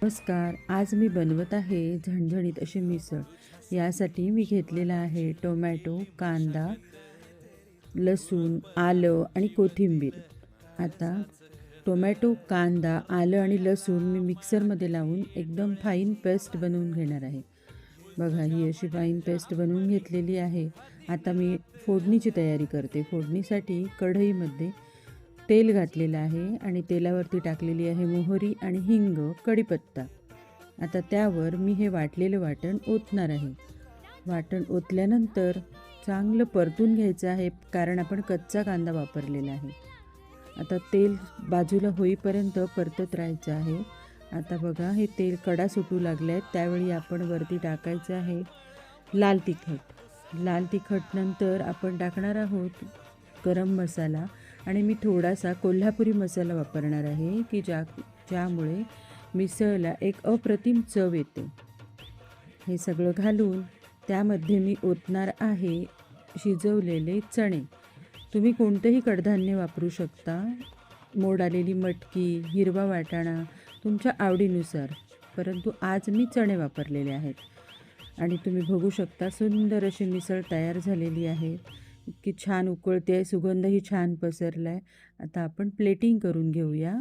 नमस्कार. आज मी बनवत आहे झणझणीत अशी मिसळ. यासाठी मी घेतलेला आहे टोमॅटो, कांदा, लसूण, आलं आणि कोथिंबीर. आता टोमॅटो, कांदा, आलं आणि लसूण मी मिक्सरमध्ये लावून एकदम फाईन पेस्ट बनवून घेणार आहे. बघा, ही अशी फाईन पेस्ट बनवून घेतलेली आहे. आता मी फोडणीची तयारी करते. फोडणीसाठी कढईमध्ये तेल घातलेलं आहे आणि तेलावरती टाकलेली आहे मोहरी आणि हिंग, कढीपत्ता. आता त्यावर मी हे वाटलेलं वाटण ओतणार आहे. वाटण ओतल्यानंतर चांगलं परतून घ्यायचं आहे, कारण आपण कच्चा कांदा वापरलेला आहे. आता तेल बाजूला होईपर्यंत परतत राहायचं आहे. आता बघा, हे तेल कडा सुटू लागले आहेत, त्यावेळी आपण वरती टाकायचं आहे लाल तिखट. लाल तिखट नंतर आपण टाकणार आहोत गरम मसाला आणि मी थोडासा कोल्हापुरी मसाला वापरणार आहे की ज्यामुळे मिसळला एक अप्रतिम चव येते. हे सगळं घालून त्यामध्ये मी ओतणार आहे शिजवलेले चणे. तुम्ही कोणतेही कडधान्य वापरू शकता. मोड आलेली मटकी, हिरवा वाटाणा तुमच्या आवडीनुसार, परंतु आज मी चणे वापरलेले आहेत. आणि तुम्ही बघू शकता सुंदर अशी मिसळ तयार झालेली आहे. इतकी छान उकळते आहे, सुगंधही छान पसरला आहे. आता आपण प्लेटिंग करून घेऊया.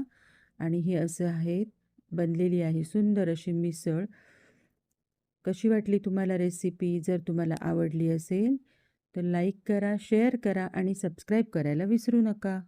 आणि हे असं आहे, बनलेली आहे सुंदर अशी मिसळ. कशी वाटली तुम्हाला रेसिपी? जर तुम्हाला आवडली असेल तर लाईक करा, शेअर करा आणि सबस्क्राईब करायला विसरू नका.